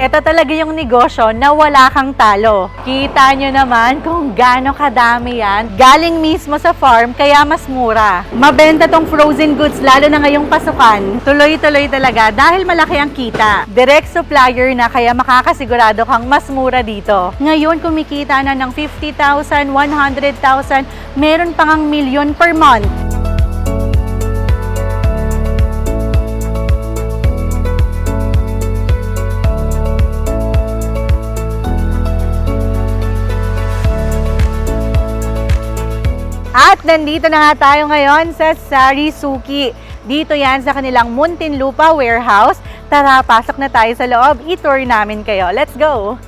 Ito talaga yung negosyo na wala kang talo. Kita nyo naman kung gaano kadami yan. Galing mismo sa farm, kaya mas mura. Mabenta tong frozen goods, lalo na ngayong pasukan. Tuloy-tuloy talaga dahil malaki ang kita. Direct supplier na, kaya makakasigurado kang mas mura dito. Ngayon, kumikita na ng 50,000, 100,000, meron pang ang milyon per month. At nandito na nga tayo ngayon sa Sarisuki. Dito yan sa kanilang Muntinlupa warehouse. Tara, pasok na tayo sa loob. I-tour namin kayo. Let's go!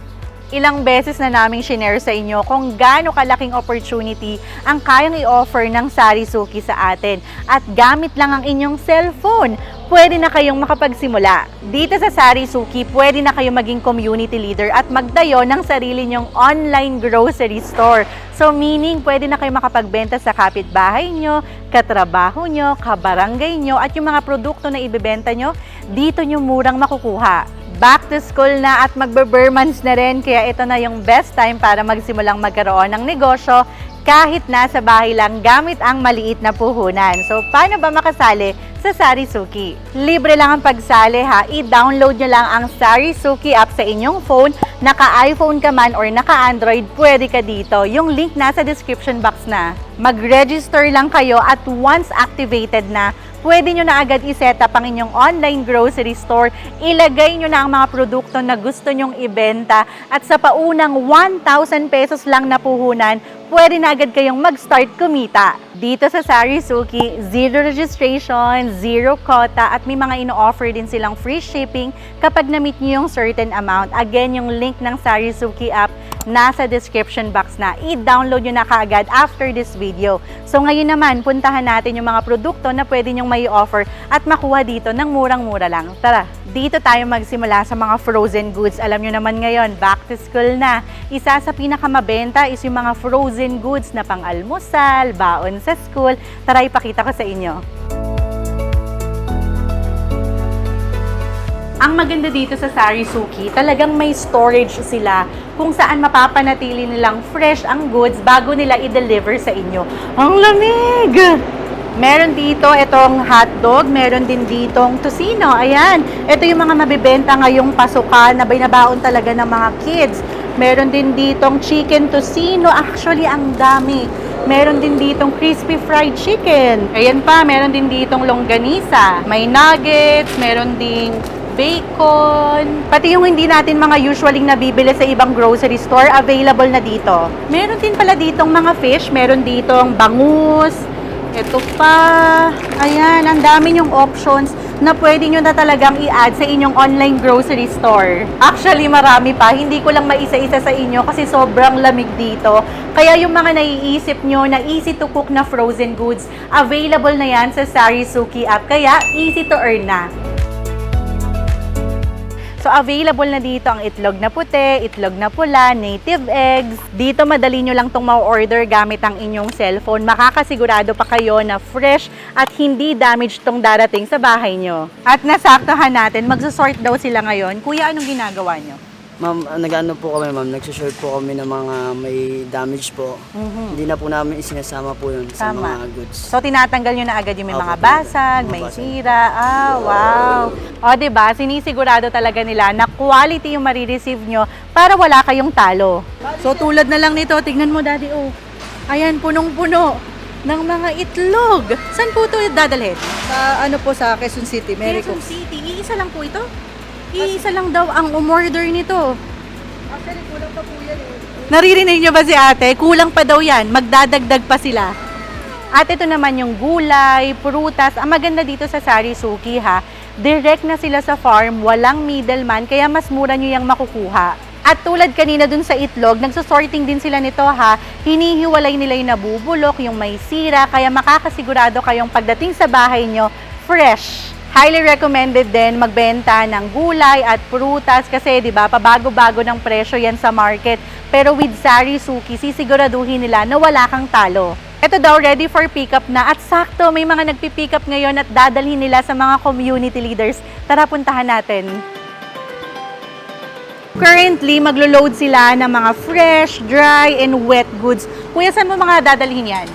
Ilang beses na naming shinare sa inyo kung gaano kalaking opportunity ang kayang i-offer ng Sarisuki sa atin. At gamit lang ang inyong cellphone, pwede na kayong makapagsimula. Dito sa Sarisuki, pwede na kayong maging community leader at magdayo ng sarili nyong online grocery store. So meaning, pwede na kayong makapagbenta sa kapitbahay nyo, katrabaho nyo, kabarangay nyo, at yung mga produkto na ibebenta nyo, dito nyo murang makukuha. Back to school na at magbe-Burmans na rin, kaya ito na yung best time para magsimulang magkaroon ng negosyo kahit nasa bahay lang gamit ang maliit na puhunan. So, paano ba makasali sa Sarisuki? Libre lang ang pagsali ha. I-download nyo lang ang Sarisuki app sa inyong phone. Naka-iPhone ka man or naka-Android, pwede ka dito. Yung link nasa description box na. Mag-register lang kayo at once activated na, pwede nyo na agad i-set up ang inyong online grocery store. Ilagay nyo na ang mga produkto na gusto nyong ibenta at sa paunang 1,000 pesos lang na puhunan, pwede na agad kayong mag-start kumita. Dito sa Sarisuki, zero registration, zero quota, at may mga ino-offer din silang free shipping kapag na-meet nyo yung certain amount. Again, yung link ng Sarisuki app nasa description box na. I-download nyo na kaagad after this video. So ngayon naman, puntahan natin yung mga produkto na pwede nyong may offer at makuha dito ng murang-mura lang. Tara, dito tayo magsimula sa mga frozen goods. Alam nyo naman ngayon, back to school na. Isa sa pinakamabenta is yung mga frozen goods na pang-almusal, baon sa school. Tara, ipakita ko sa inyo. Ang maganda dito sa Sarisuki, talagang may storage sila kung saan mapapanatili nilang fresh ang goods bago nila i-deliver sa inyo. Ang lamig! Meron dito itong hotdog, meron din ditong tocino. Ayan, ito yung mga mabibenta ngayong pasukan na binabaon talaga ng mga kids. Meron din ditong chicken tocino. Actually, ang dami. Meron din ditong crispy fried chicken. Ayan pa, meron din ditong longganisa. May nuggets, meron ding bacon, pati yung hindi natin mga usually nabibili sa ibang grocery store, available na dito. Meron din pala ditong mga fish, meron ditong bangus, ito pa, ayan, ang dami yung options na pwede nyo na talagang i-add sa inyong online grocery store. Actually, marami pa, hindi ko lang maisa-isa sa inyo kasi sobrang lamig dito. Kaya yung mga naiisip nyo na easy to cook na frozen goods, available na yan sa Sarisuki app, kaya easy to earn na. So, available na dito ang itlog na puti, itlog na pula, native eggs. Dito, madali nyo lang itong ma-order gamit ang inyong cellphone. Makakasigurado pa kayo na fresh at hindi damaged itong darating sa bahay nyo. At nasaktahan natin, magsasort daw sila ngayon. Kuya, anong ginagawa nyo? Ma'am, nag-ano po kami, ma'am. Nagsusort po kami ng mga may damage po. Hindi na po namin isinasama po yun sa mga goods. So, tinatanggal nyo na agad yung may mga Opo, basag, may sira. Ah, wow. O, diba? Sinisigurado talaga nila na quality yung marireceive nyo para wala kayong talo. So, tulad na lang nito. Tignan mo, Daddy, oh. Ayan, punong-puno ng mga itlog. Saan po ito dadalhin? Sa ano po sa Quezon City, Quezon City. Iisa lang po ito? Iisa lang daw ang umorder nito. Actually, kulang pa po yan eh. Naririnig nyo ba si ate? Kulang pa daw yan. Magdadagdag pa sila. At ito naman yung gulay, prutas. Ang maganda dito sa Sarisuki ha, direct na sila sa farm, walang middleman, kaya mas mura nyo yung makukuha. At tulad kanina dun sa itlog, nagsusorting din sila nito ha. Hinihiwalay nila yung nabubulok, yung may sira, kaya makakasigurado kayong pagdating sa bahay nyo, fresh. Highly recommended din magbenta ng gulay at prutas kasi 'di ba pabago-bago ng presyo yan sa market. Pero with Sarisuki, sisiguraduhin nila na wala kang talo. Ito daw ready for pickup na at sakto may mga nagpi-pick up ngayon at dadalhin nila sa mga community leaders. Tara puntahan natin. Currently, maglo-load sila ng mga fresh, dry, and wet goods. Kuya, saan mo mga dadalhin yan?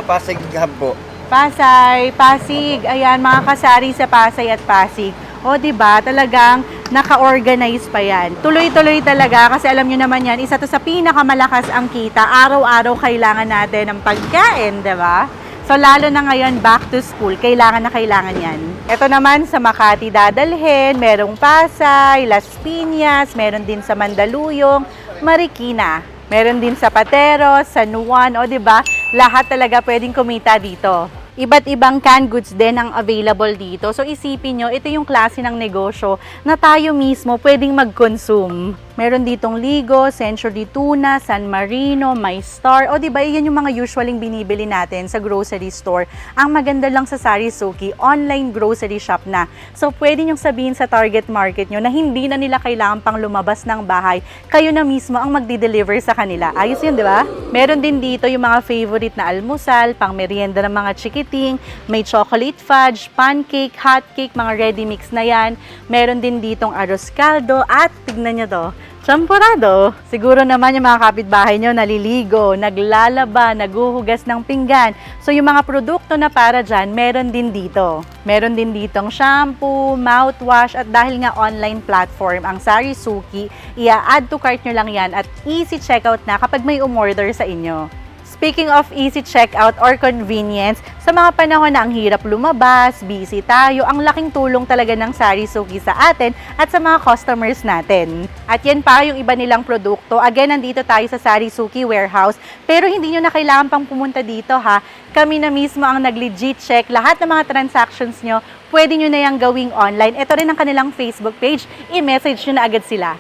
Pasig Hub po. Pasay, Pasig. Ayan, mga kasari sa Pasay at Pasig. O, diba? Talagang naka-organize pa yan. Tuloy-tuloy talaga kasi alam nyo naman yan, isa to sa pinakamalakas ang kita. Araw-araw kailangan natin ng pagkain, diba? So, lalo na ngayon, back to school, kailangan na kailangan yan. Ito naman sa Makati dadalhin, merong Pasay, Las Piñas, meron din sa Mandaluyong, Marikina. Meron din sa Pateros, San Juan, o diba? Lahat talaga pwedeng kumita dito. Iba't ibang canned goods din ang available dito. So isipin nyo, ito yung klase ng negosyo na tayo mismo pwedeng mag-consume. Meron ditong Ligo, Century Tuna, San Marino, My Star. O diba, yan yung mga usualing binibili natin sa grocery store. Ang maganda lang sa Sarisuki, online grocery shop na. So pwede nyong sabihin sa target market nyo na hindi na nila kailangan pang lumabas ng bahay. Kayo na mismo ang magdi-deliver sa kanila. Ayos yun, diba? Meron din dito yung mga favorite na almusal, pang merienda ng mga chikiting, may chocolate fudge, pancake, hot cake, mga ready mix na yan. Meron din ditong arroz caldo at tignan nyo to, champurado. Siguro naman yung mga kapitbahay nyo naliligo, naglalaba, naguhugas ng pinggan. So yung mga produkto na para dyan, meron din dito. Meron din ditong shampoo, mouthwash, at dahil nga online platform ang Sarisuki, i-add to cart nyo lang yan at easy checkout na kapag may umorder sa inyo. Speaking of easy checkout or convenience, sa mga panahon na ang hirap lumabas, busy tayo, ang laking tulong talaga ng Sarisuki sa atin at sa mga customers natin. At yan pa yung iba nilang produkto. Again, nandito tayo sa Sarisuki warehouse, pero hindi nyo na kailangan pang pumunta dito ha. Kami na mismo ang nag-legit check lahat ng mga transactions nyo. Pwede nyo na yung gawing online. Ito rin ang kanilang Facebook page. I-message nyo na agad sila.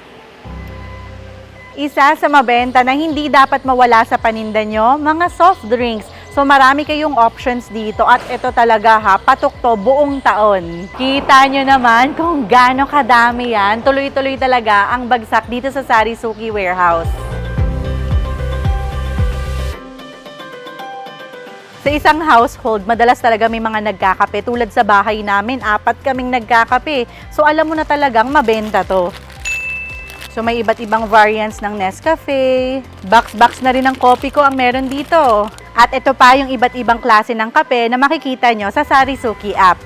Isa sa mabenta na hindi dapat mawala sa paninda nyo, mga soft drinks. So marami kayong options dito at ito talaga ha, patok to buong taon. Kita nyo naman kung gaano kadami yan. Tuloy-tuloy talaga ang bagsak dito sa Sarisuki warehouse. Sa isang household, madalas talaga may mga nagkakape. Tulad sa bahay namin, 4 kaming nagkakape. So alam mo na talagang mabenta to. So may iba't ibang variants ng Nescafe. Box na rin ng kopi ko ang meron dito. At ito pa yung iba't ibang klase ng kape na makikita nyo sa Sarisuki app.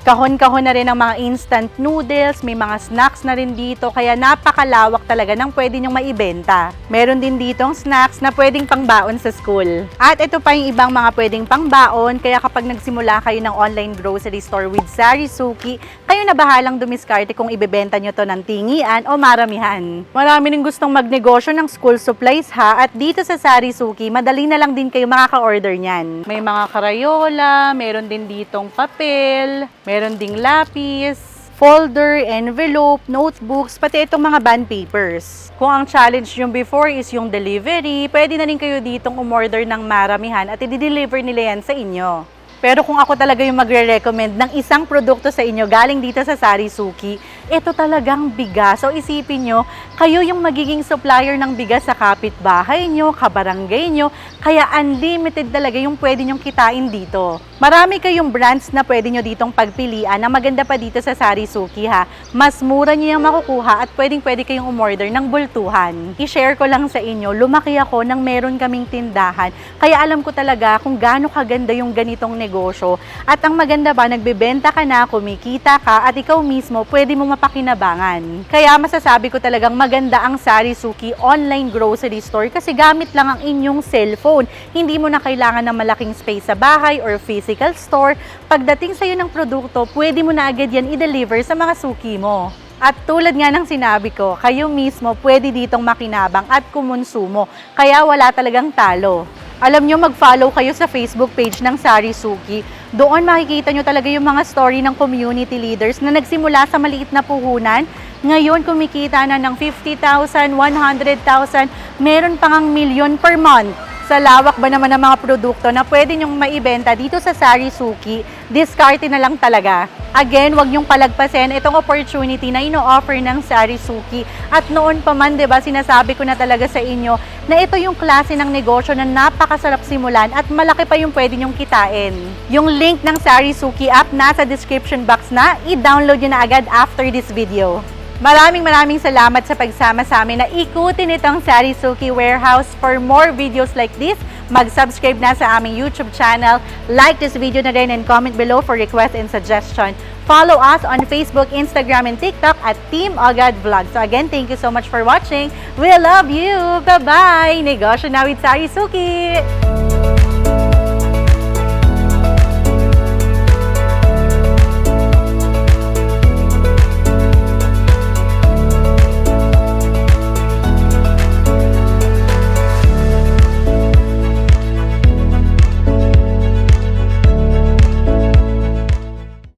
Kahon-kahon na rin ang mga instant noodles, may mga snacks na rin dito, kaya napakalawak talaga ng pwede nyong maibenta. Meron din ditong snacks na pwedeng pangbaon sa school. At ito pa yung ibang mga pwedeng pangbaon, kaya kapag nagsimula kayo ng online grocery store with Sarisuki, kayo na bahalang dumiskarte kung ibebenta nyo to ng tingian o maramihan. Marami rin gustong magnegosyo ng school supplies ha, at dito sa Sarisuki, madali na lang din kayo makaka-order nyan. May mga karayola, meron din ditong papel, meron ding lapis, folder, envelope, notebooks, pati itong mga bond papers. Kung ang challenge yung before is yung delivery, pwede na rin kayo ditong umorder ng maramihan at i-deliver nila yan sa inyo. Pero kung ako talaga yung magre-recommend ng isang produkto sa inyo galing dito sa Sarisuki, ito talagang bigas. So isipin nyo, kayo yung magiging supplier ng bigas sa kapitbahay nyo, kabarangay nyo, kaya unlimited talaga yung pwede nyong kitain dito. Marami kayong brands na pwede nyo ditong pagpilian na maganda pa dito sa Sarisuki ha. Mas mura nyo yung makukuha at pwede kayong umorder ng bultuhan. I-share ko lang sa inyo, lumaki ako nang meron kaming tindahan. Kaya alam ko talaga kung gaano kaganda yung ganitong negosyo. At ang maganda ba, nagbebenta ka na, kumikita ka, at ikaw mismo pwede mo mapakinabangan. Kaya masasabi ko talagang maganda ang Sarisuki online grocery store kasi gamit lang ang inyong cellphone. Hindi mo na kailangan ng malaking space sa bahay or physical store. Pagdating sa'yo ng produkto, pwede mo na agad yan i-deliver sa mga suki mo. At tulad nga ng sinabi ko, kayo mismo pwede ditong makinabang at kumonsumo. Kaya wala talagang talo. Alam nyo, mag-follow kayo sa Facebook page ng Sarisuki. Doon makikita nyo talaga yung mga story ng community leaders na nagsimula sa maliit na puhunan. Ngayon, kumikita na ng 50,000, 100,000, meron pang milyon per month. Sa lawak ba naman ng mga produkto na pwede nyong maibenta dito sa Sarisuki, diskarte na lang talaga. Again, wag nyong palagpasin itong opportunity na ino-offer ng Sarisuki. At noon pa man, diba, sinasabi ko na talaga sa inyo na ito yung klase ng negosyo na napakasarap simulan at malaki pa yung pwede nyong kitain. Yung link ng Sarisuki app nasa description box na, i-download nyo na agad after this video. Maraming salamat sa pagsama sa amin na ikutin itong Sarisuki Warehouse. For more videos like this, mag-subscribe na sa aming YouTube channel. Like this video na rin and comment below for request and suggestion. Follow us on Facebook, Instagram, and TikTok at Team Ogad Vlog. So again, thank you so much for watching. We love you! Bye-bye! Negosyo na with Sarisuki!